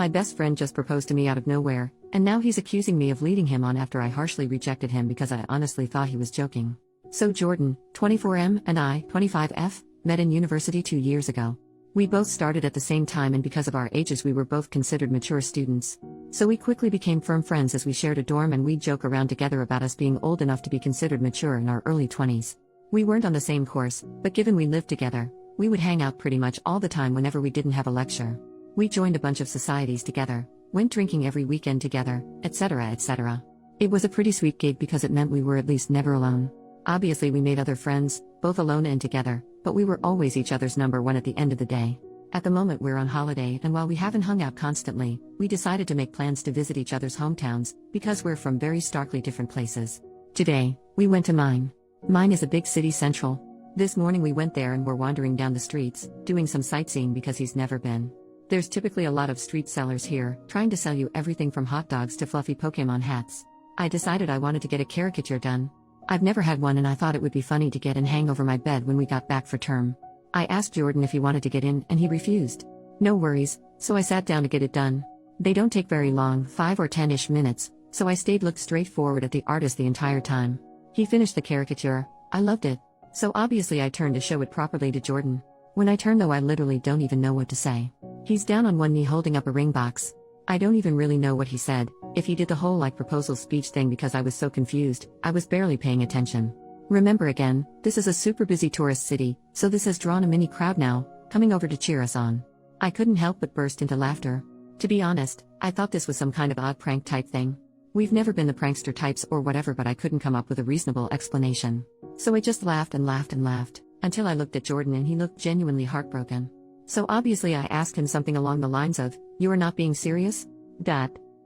My best friend just proposed to me out of nowhere, and now he's accusing me of leading him on after I harshly rejected him because I honestly thought he was joking. So Jordan, 24M, and I, 25F, met in university 2 years ago. We both started at the same time, and because of our ages we were both considered mature students. So we quickly became firm friends as we shared a dorm, and we'd joke around together about us being old enough to be considered mature in our early 20s. We weren't on the same course, but given we lived together, we would hang out pretty much all the time whenever we didn't have a lecture. We joined a bunch of societies together, went drinking every weekend together, etc., etc. It was a pretty sweet gig because it meant we were at least never alone. Obviously we made other friends, both alone and together, but we were always each other's number one at the end of the day. At the moment we're on holiday, and while we haven't hung out constantly, we decided to make plans to visit each other's hometowns, because we're from very starkly different places. Today, we went to mine. Mine is a big city central. This morning we went there and were wandering down the streets, doing some sightseeing because he's never been. There's typically a lot of street sellers here, trying to sell you everything from hot dogs to fluffy Pokemon hats. I decided I wanted to get a caricature done. I've never had one, and I thought it would be funny to get and hang over my bed when we got back for term. I asked Jordan if he wanted to get in, and he refused. No worries, so I sat down to get it done. They don't take very long, 5 or 10-ish minutes, so I looked straight forward at the artist the entire time. He finished the caricature. I loved it. So obviously I turned to show it properly to Jordan. When I turn though, I literally don't even know what to say. He's down on one knee holding up a ring box. I don't even really know what he said, if he did the whole proposal speech thing, because I was so confused, I was barely paying attention. Remember again, this is a super busy tourist city, so this has drawn a mini crowd now, coming over to cheer us on. I couldn't help but burst into laughter. To be honest, I thought this was some kind of odd prank type thing. We've never been the prankster types or whatever, but I couldn't come up with a reasonable explanation. So I just laughed and laughed and laughed, until I looked at Jordan and he looked genuinely heartbroken. So obviously I asked him something along the lines of, "You are not being serious?"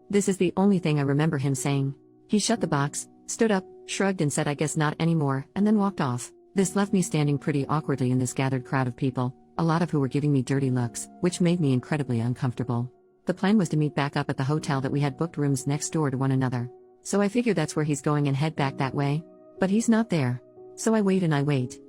This is the only thing I remember him saying. He shut the box, stood up, shrugged and said, "I guess not anymore," and then walked off. This left me standing pretty awkwardly in this gathered crowd of people, a lot of who were giving me dirty looks, which made me incredibly uncomfortable. The plan was to meet back up at the hotel that we had booked rooms next door to one another. So I figure that's where he's going and head back that way. But he's not there. So I wait,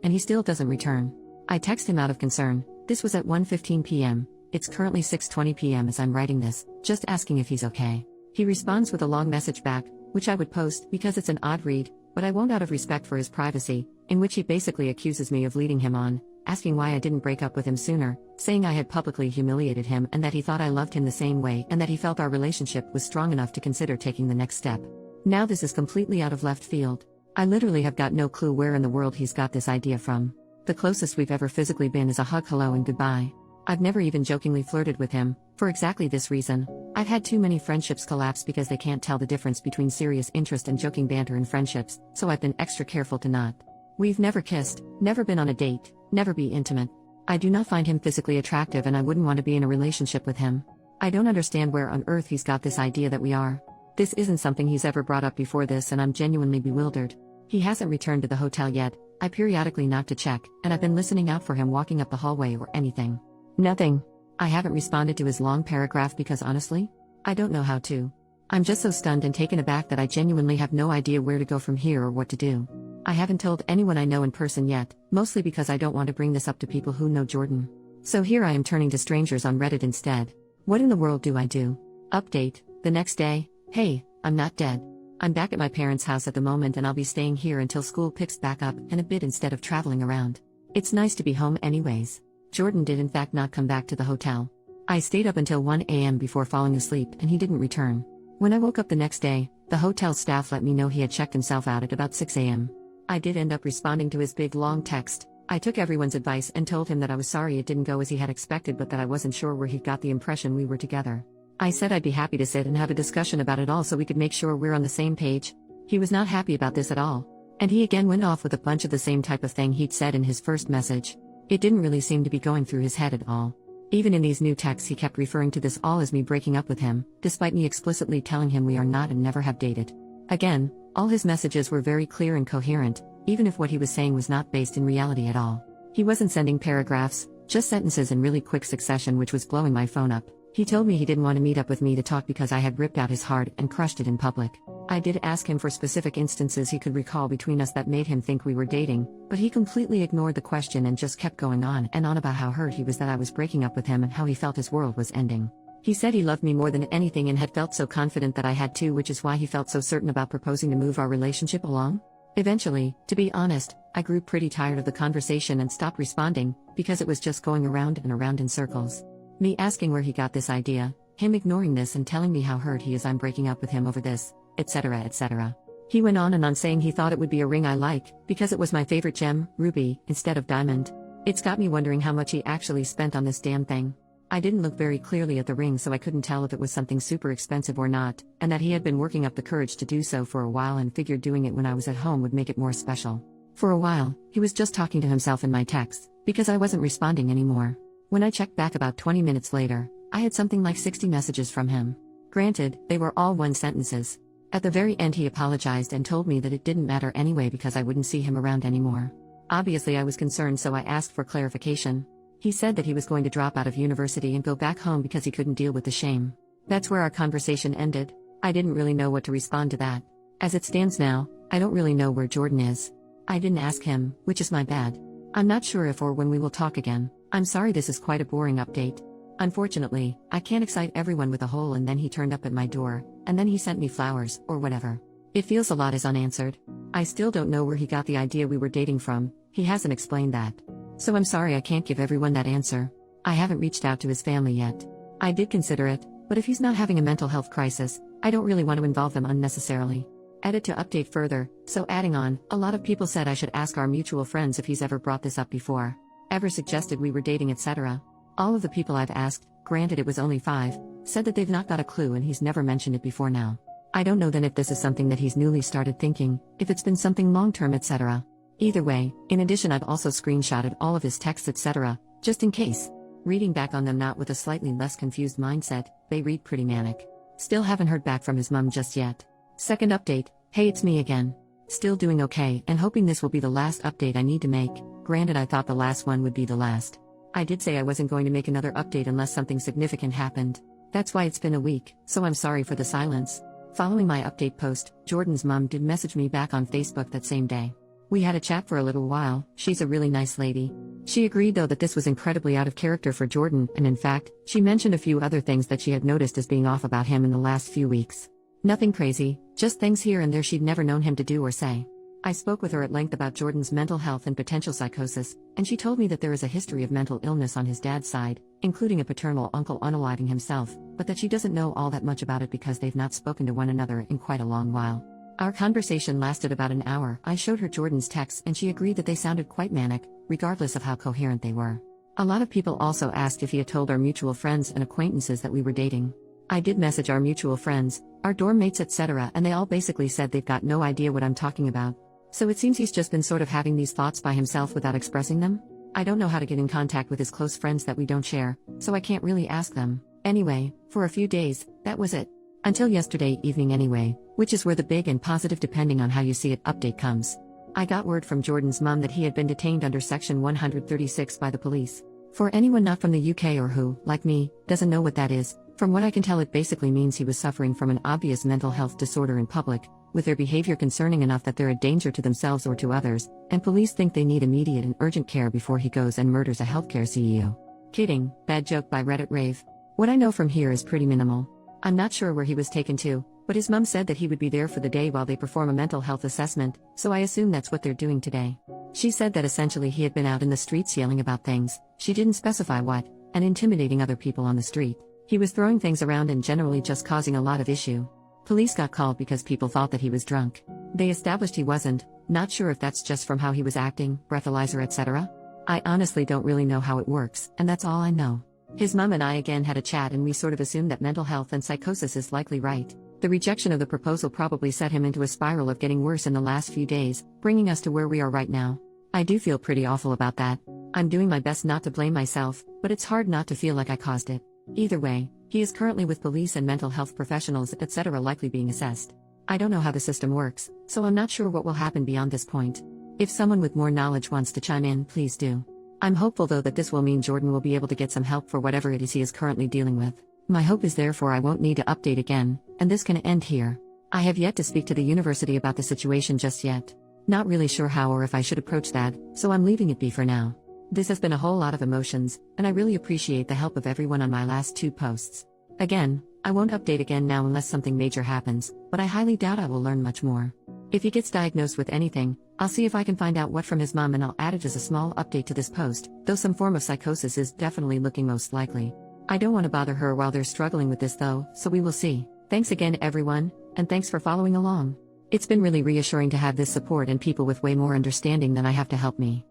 and he still doesn't return. I text him out of concern. This was at 1:15 p.m. It's currently 6:20 p.m. as I'm writing this, just asking if he's okay. He responds with a long message back, which I would post because it's an odd read, but I won't out of respect for his privacy, in which he basically accuses me of leading him on, asking why I didn't break up with him sooner, saying I had publicly humiliated him and that he thought I loved him the same way and that he felt our relationship was strong enough to consider taking the next step. Now this is completely out of left field. I literally have got no clue where in the world he's got this idea from. The closest we've ever physically been is a hug, hello and goodbye. I've never even jokingly flirted with him, for exactly this reason. I've had too many friendships collapse because they can't tell the difference between serious interest and joking banter in friendships, so I've been extra careful to not. We've never kissed, never been on a date, never be intimate. I do not find him physically attractive and I wouldn't want to be in a relationship with him. I don't understand where on earth he's got this idea that we are. This isn't something he's ever brought up before this, and I'm genuinely bewildered. He hasn't returned to the hotel yet. I periodically knock to check, and I've been listening out for him walking up the hallway or anything. Nothing. I haven't responded to his long paragraph because honestly, I don't know how to. I'm just so stunned and taken aback that I genuinely have no idea where to go from here or what to do. I haven't told anyone I know in person yet, mostly because I don't want to bring this up to people who know Jordan. So here I am turning to strangers on Reddit instead. What in the world do I do? Update, the next day. Hey, I'm not dead. I'm back at my parents' house at the moment and I'll be staying here until school picks back up and a bit instead of traveling around. It's nice to be home anyways. Jordan did in fact not come back to the hotel. I stayed up until 1 a.m. before falling asleep and he didn't return. When I woke up the next day, the hotel staff let me know he had checked himself out at about 6 a.m. I did end up responding to his big long text. I took everyone's advice and told him that I was sorry it didn't go as he had expected, but that I wasn't sure where he got the impression we were together. I said I'd be happy to sit and have a discussion about it all so we could make sure we're on the same page. He was not happy about this at all. And he again went off with a bunch of the same type of thing he'd said in his first message. It didn't really seem to be going through his head at all. Even in these new texts he kept referring to this all as me breaking up with him, despite me explicitly telling him we are not and never have dated. Again, all his messages were very clear and coherent, even if what he was saying was not based in reality at all. He wasn't sending paragraphs, just sentences in really quick succession, which was blowing my phone up. He told me he didn't want to meet up with me to talk because I had ripped out his heart and crushed it in public. I did ask him for specific instances he could recall between us that made him think we were dating, but he completely ignored the question and just kept going on and on about how hurt he was that I was breaking up with him and how he felt his world was ending. He said he loved me more than anything and had felt so confident that I had too, which is why he felt so certain about proposing to move our relationship along. Eventually, to be honest, I grew pretty tired of the conversation and stopped responding, because it was just going around and around in circles. Me asking where he got this idea, him ignoring this and telling me how hurt he is I'm breaking up with him over this, etc. etc. He went on and on saying he thought it would be a ring I like, because it was my favorite gem, ruby, instead of diamond. It's got me wondering how much he actually spent on this damn thing. I didn't look very clearly at the ring, so I couldn't tell if it was something super expensive or not, and that he had been working up the courage to do so for a while and figured doing it when I was at home would make it more special. For a while, he was just talking to himself in my texts, because I wasn't responding anymore. When I checked back about 20 minutes later, I had something like 60 messages from him. Granted, they were all one sentences. At the very end he apologized and told me that it didn't matter anyway because I wouldn't see him around anymore. Obviously I was concerned, so I asked for clarification. He said that he was going to drop out of university and go back home because he couldn't deal with the shame. That's where our conversation ended. I didn't really know what to respond to that. As it stands now, I don't really know where Jordan is. I didn't ask him, which is my bad. I'm not sure if or when we will talk again. I'm sorry, this is quite a boring update. Unfortunately, I can't excite everyone with a whole and then he turned up at my door, and then he sent me flowers, or whatever. It feels a lot is unanswered. I still don't know where he got the idea we were dating from, he hasn't explained that. So I'm sorry I can't give everyone that answer. I haven't reached out to his family yet. I did consider it, but if he's not having a mental health crisis, I don't really want to involve them unnecessarily. Edit to update further, so adding on, a lot of people said I should ask our mutual friends if he's ever brought this up before. Ever suggested we were dating, etc. All of the people I've asked, granted it was only 5, said that they've not got a clue and he's never mentioned it before now. I don't know then if this is something that he's newly started thinking, if it's been something long-term, etc. Either way, in addition I've also screenshotted all of his texts, etc., just in case. Reading back on them not with a slightly less confused mindset, they read pretty manic. Still haven't heard back from his mum just yet. Second update, hey, it's me again. Still doing okay and hoping this will be the last update I need to make. Granted, I thought the last one would be the last. I did say I wasn't going to make another update unless something significant happened. That's why it's been a week, so I'm sorry for the silence. Following my update post, Jordan's mum did message me back on Facebook that same day. We had a chat for a little while. She's a really nice lady. She agreed though that this was incredibly out of character for Jordan, and in fact, she mentioned a few other things that she had noticed as being off about him in the last few weeks. Nothing crazy, just things here and there she'd never known him to do or say. I spoke with her at length about Jordan's mental health and potential psychosis, and she told me that there is a history of mental illness on his dad's side, including a paternal uncle unaliving himself, but that she doesn't know all that much about it because they've not spoken to one another in quite a long while. Our conversation lasted about an hour. I showed her Jordan's texts and she agreed that they sounded quite manic, regardless of how coherent they were. A lot of people also asked if he had told our mutual friends and acquaintances that we were dating. I did message our mutual friends, our dorm mates, etc., and they all basically said they've got no idea what I'm talking about. So it seems he's just been sort of having these thoughts by himself without expressing them. I don't know how to get in contact with his close friends that we don't share, so I can't really ask them. Anyway, for a few days, that was it. Until yesterday evening anyway, which is where the big and positive depending on how you see it update comes. I got word from Jordan's mum that he had been detained under Section 136 by the police. For anyone not from the UK or who, like me, doesn't know what that is, from what I can tell it basically means he was suffering from an obvious mental health disorder in public, with their behavior concerning enough that they're a danger to themselves or to others, and police think they need immediate and urgent care before he goes and murders a healthcare CEO. Kidding, bad joke by Reddit Rave. What I know from here is pretty minimal. I'm not sure where he was taken to, but his mum said that he would be there for the day while they perform a mental health assessment, so I assume that's what they're doing today. She said that essentially he had been out in the streets yelling about things, she didn't specify what, and intimidating other people on the street. He was throwing things around and generally just causing a lot of issue. Police got called because people thought that he was drunk. They established he wasn't, not sure if that's just from how he was acting, breathalyzer, etc. I honestly don't really know how it works, and that's all I know. His mum and I again had a chat and we sort of assumed that mental health and psychosis is likely right. The rejection of the proposal probably set him into a spiral of getting worse in the last few days, bringing us to where we are right now. I do feel pretty awful about that. I'm doing my best not to blame myself, but it's hard not to feel like I caused it. Either way, he is currently with police and mental health professionals, etc., likely being assessed. I don't know how the system works, so I'm not sure what will happen beyond this point. If someone with more knowledge wants to chime in, please do. I'm hopeful though that this will mean Jordan will be able to get some help for whatever it is he is currently dealing with. My hope is therefore I won't need to update again, and this can end here. I have yet to speak to the university about the situation just yet. Not really sure how or if I should approach that, so I'm leaving it be for now. This has been a whole lot of emotions, and I really appreciate the help of everyone on my last 2 posts. Again, I won't update again now unless something major happens, but I highly doubt I will learn much more. If he gets diagnosed with anything, I'll see if I can find out what from his mom and I'll add it as a small update to this post, though some form of psychosis is definitely looking most likely. I don't want to bother her while they're struggling with this though, so we will see. Thanks again everyone, and thanks for following along. It's been really reassuring to have this support and people with way more understanding than I have to help me.